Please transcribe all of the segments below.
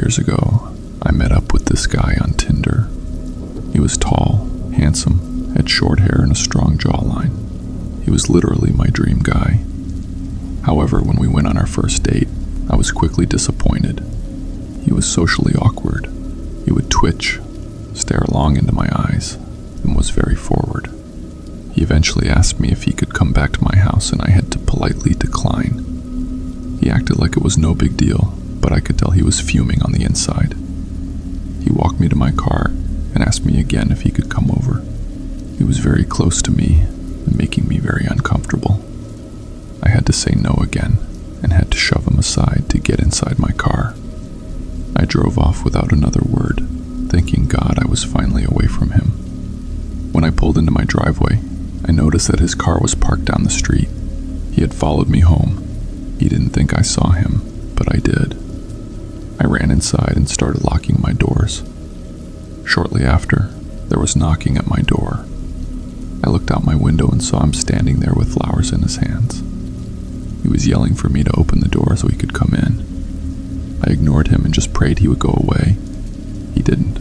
years ago, I met up with this guy on Tinder. He was tall, handsome, had short hair and a strong jawline. He was literally my dream guy. However, when we went on our first date, I was quickly disappointed. He was socially awkward. He would twitch, stare long into my eyes, and was very forward. He eventually asked me if he could come back to my house, and I had to politely decline. He acted like it was no big deal, but I could tell he was fuming on the inside. He walked me to my car and asked me again if he could come over. He was very close to me and making me very uncomfortable. I had to say no again and had to shove him aside to get inside my car. I drove off without another word, thanking God I was finally away from him. When I pulled into my driveway, I noticed that his car was parked down the street. He had followed me home. He didn't think I saw him, but I did. I ran inside and started locking my doors. Shortly after, there was knocking at my door. I looked out my window and saw him standing there with flowers in his hands. He was yelling for me to open the door so he could come in. I ignored him and just prayed he would go away. He didn't.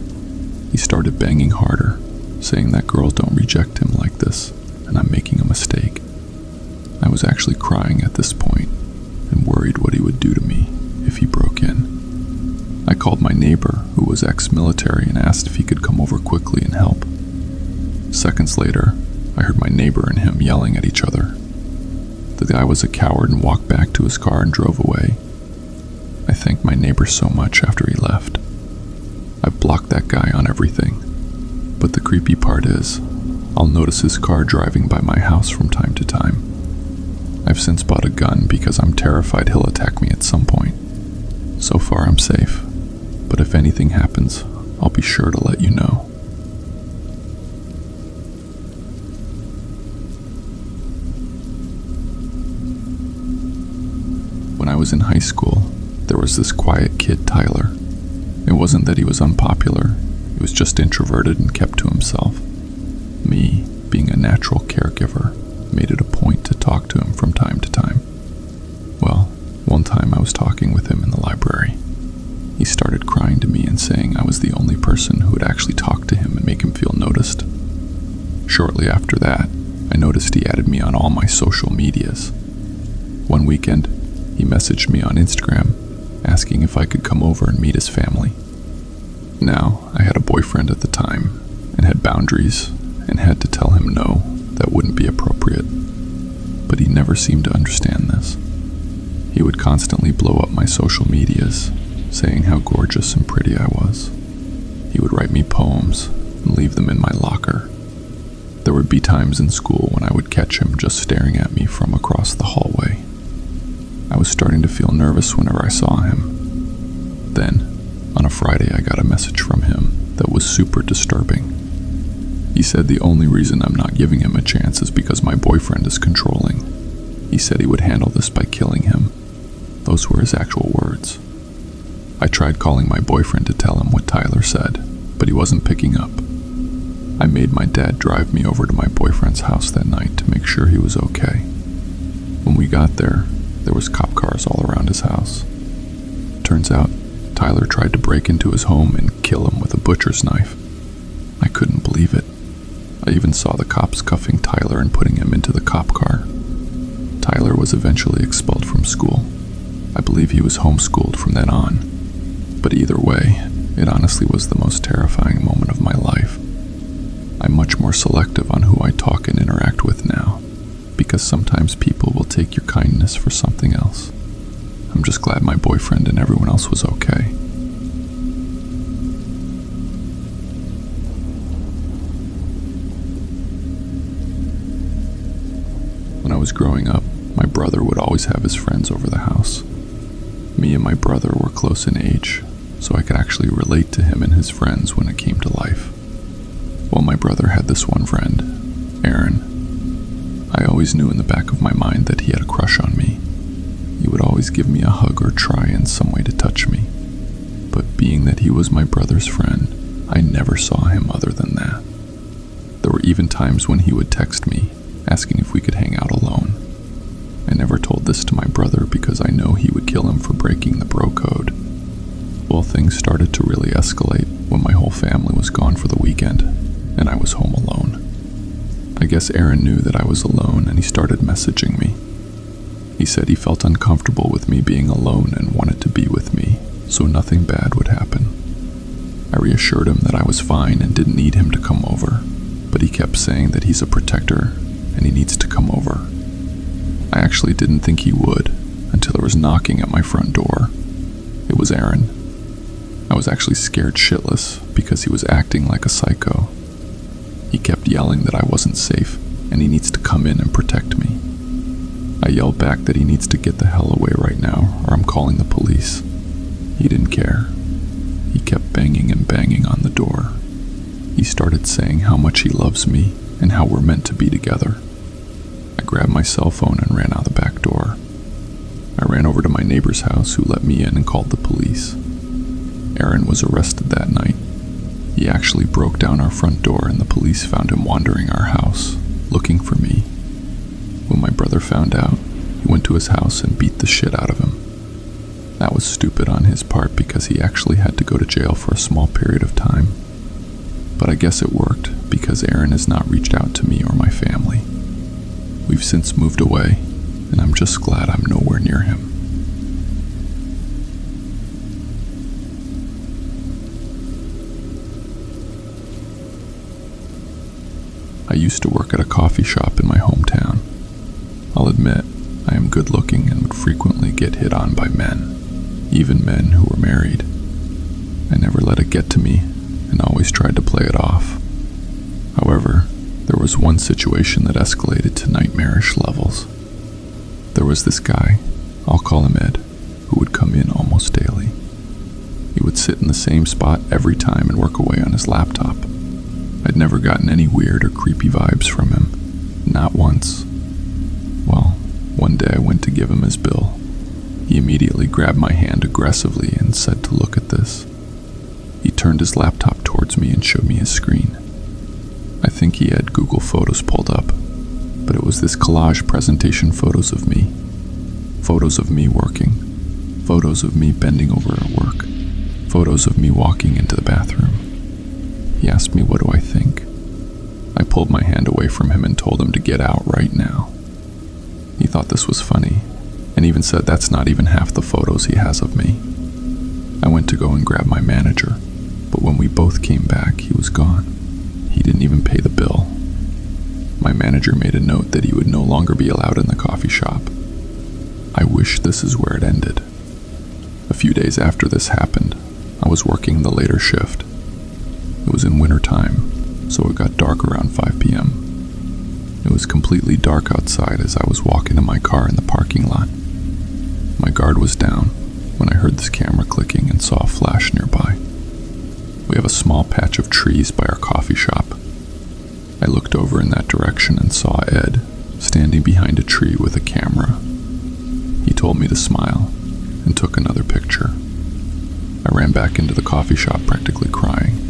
He started banging harder, saying that girls don't reject him like this, and I'm making a mistake. I was actually crying at this point and worried what he would do to me if he broke in. I called my neighbor, who was ex-military, and asked if he could come over quickly and help. Seconds later, I heard my neighbor and him yelling at each other. The guy was a coward and walked back to his car and drove away. I thanked my neighbor so much after he left. I've blocked that guy on everything. But the creepy part is, I'll notice his car driving by my house from time to time. I've since bought a gun because I'm terrified he'll attack me at some point. So far I'm safe, but if anything happens, I'll be sure to let you know. When I was in high school, there was this quiet kid, Tyler. It wasn't that he was unpopular, he was just introverted and kept to himself. Me, being a natural caregiver, made it a point to talk to him from time to time. Well, one time I was talking with him in the library. He started crying to me and saying I was the only person who would actually talk to him and make him feel noticed. Shortly after that, I noticed he added me on all my social medias. One weekend, he messaged me on Instagram, asking if I could come over and meet his family. Now, I had a boyfriend at the time, and had boundaries, and had to tell him no, that wouldn't be appropriate. But he never seemed to understand this. He would constantly blow up my social medias, saying how gorgeous and pretty I was. He would write me poems and leave them in my locker. There would be times in school when I would catch him just staring at me from across the hallway. I was starting to feel nervous whenever I saw him. Then, on a Friday, I got a message from him that was super disturbing. He said the only reason I'm not giving him a chance is because my boyfriend is controlling. He said he would handle this by killing him. Those were his actual words. I tried calling my boyfriend to tell him what Tyler said, but he wasn't picking up. I made my dad drive me over to my boyfriend's house that night to make sure he was okay. When we got there was cop cars all around his house. Turns out, Tyler tried to break into his home and kill him with a butcher's knife. I couldn't believe it. I even saw the cops cuffing Tyler and putting him into the cop car. Tyler was eventually expelled from school. I believe he was homeschooled from then on. But either way, it honestly was the most terrifying moment of my life. I'm much more selective on who I talk and interact with now, because sometimes people will take your kindness for something else. I'm just glad my boyfriend and everyone else was okay. When I was growing up, my brother would always have his friends over the house. Me and my brother were close in age, so I could actually relate to him and his friends when it came to life. Well, my brother had this one friend, Aaron. I always knew in the back of my mind that he had a crush on me. He would always give me a hug or try in some way to touch me. But being that he was my brother's friend, I never saw him other than that. There were even times when he would text me, asking if we could hang out alone. I never told this to my brother because I know he would kill him for breaking the bro code. Well, things started to really escalate when my whole family was gone for the weekend and I was home alone. I guess Aaron knew that I was alone and he started messaging me. He said he felt uncomfortable with me being alone and wanted to be with me, so nothing bad would happen. I reassured him that I was fine and didn't need him to come over, but he kept saying that he's a protector and he needs to come over. I actually didn't think he would until there was knocking at my front door. It was Aaron. I was actually scared shitless because he was acting like a psycho. He kept yelling that I wasn't safe and he needs to come in and protect me. I yelled back that he needs to get the hell away right now or I'm calling the police. He didn't care. He kept banging and banging on the door. He started saying how much he loves me and how we're meant to be together. I grabbed my cell phone and ran out the back door. I ran over to my neighbor's house who let me in and called the police. Aaron was arrested that night. He actually broke down our front door and the police found him wandering our house, looking for me. When my brother found out, he went to his house and beat the shit out of him. That was stupid on his part because he actually had to go to jail for a small period of time. But I guess it worked because Aaron has not reached out to me or my family. We've since moved away, and I'm just glad I'm nowhere near him. I used to work at a coffee shop in my hometown. I'll admit, I am good looking and would frequently get hit on by men, even men who were married. I never let it get to me and always tried to play it off. However, there was one situation that escalated to nightmarish levels. There was this guy, I'll call him Ed, who would come in almost daily. He would sit in the same spot every time and work away on his laptop. I'd never gotten any weird or creepy vibes from him, not once. Well, one day I went to give him his bill. He immediately grabbed my hand aggressively and said to look at this. He turned his laptop towards me and showed me his screen. I think he had Google Photos pulled up, but it was this collage presentation photos of me. Photos of me working. Photos of me bending over at work. Photos of me walking into the bathroom. He asked me, what do I think? I pulled my hand away from him and told him to get out right now. He thought this was funny, and even said that's not even half the photos he has of me. I went to go and grab my manager, but when we both came back, he was gone. He didn't even pay the bill. My manager made a note that he would no longer be allowed in the coffee shop. I wish this is where it ended. A few days after this happened, I was working the later shift. It was in winter time, so it got dark around 5 p.m. It was completely dark outside as I was walking to my car in the parking lot. My guard was down when I heard this camera clicking and saw a flash nearby. We have a small patch of trees by our coffee shop. I looked over in that direction and saw Ed standing behind a tree with a camera. He told me to smile and took another picture. I ran back into the coffee shop practically crying.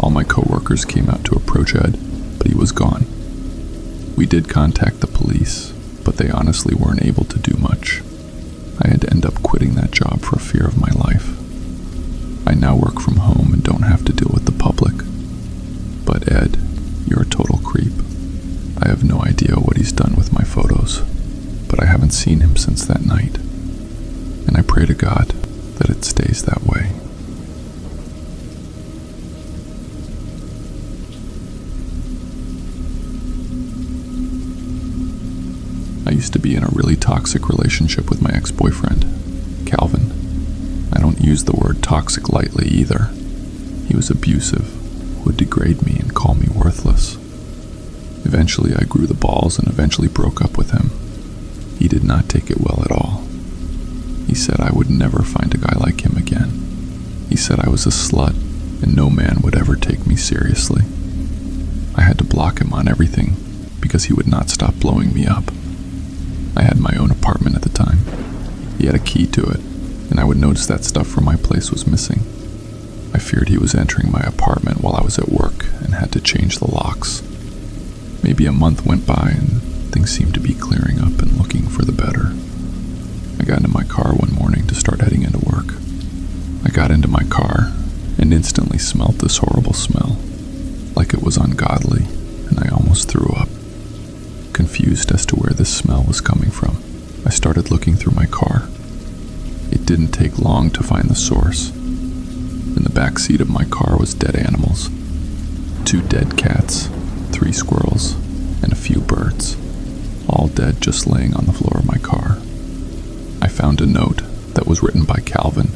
All my coworkers came out to approach Ed, but he was gone. We did contact the police, but they honestly weren't able to do much. I had to end up quitting that job for fear of my life. I now work from home and don't have to deal with the public. But Ed, you're a total creep. I have no idea what he's done with my photos, but I haven't seen him since that night. And I pray to God that it stays that way. I used to be in a really toxic relationship with my ex-boyfriend, Calvin. I don't use the word toxic lightly either. He was abusive, would degrade me and call me worthless. Eventually I grew the balls and eventually broke up with him. He did not take it well at all. He said I would never find a guy like him again. He said I was a slut and no man would ever take me seriously. I had to block him on everything because he would not stop blowing me up. I had my own apartment at the time. He had a key to it, and I would notice that stuff from my place was missing. I feared he was entering my apartment while I was at work and had to change the locks. Maybe a month went by and things seemed to be clearing up and looking for the better. I got into my car one morning to start heading into work. I got into my car and instantly smelled this horrible smell, like it was ungodly, and I almost threw up. Confused as to where this smell was coming from, I started looking through my car. It didn't take long to find the source. In the back seat of my car was dead animals. 2 dead cats, 3 squirrels, and a few birds, all dead just laying on the floor of my car. I found a note that was written by Calvin.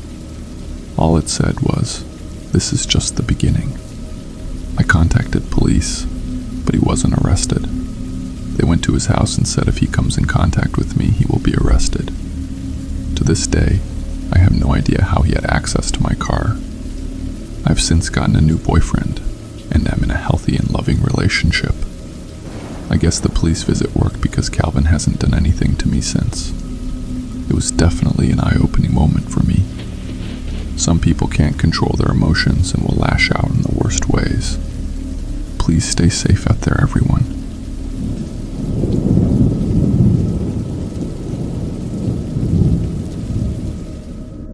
All it said was, "This is just the beginning." I contacted police, but he wasn't arrested. They went to his house and said if he comes in contact with me, he will be arrested. To this day, I have no idea how he had access to my car. I've since gotten a new boyfriend, and am in a healthy and loving relationship. I guess the police visit worked because Calvin hasn't done anything to me since. It was definitely an eye-opening moment for me. Some people can't control their emotions and will lash out in the worst ways. Please stay safe out there, everyone.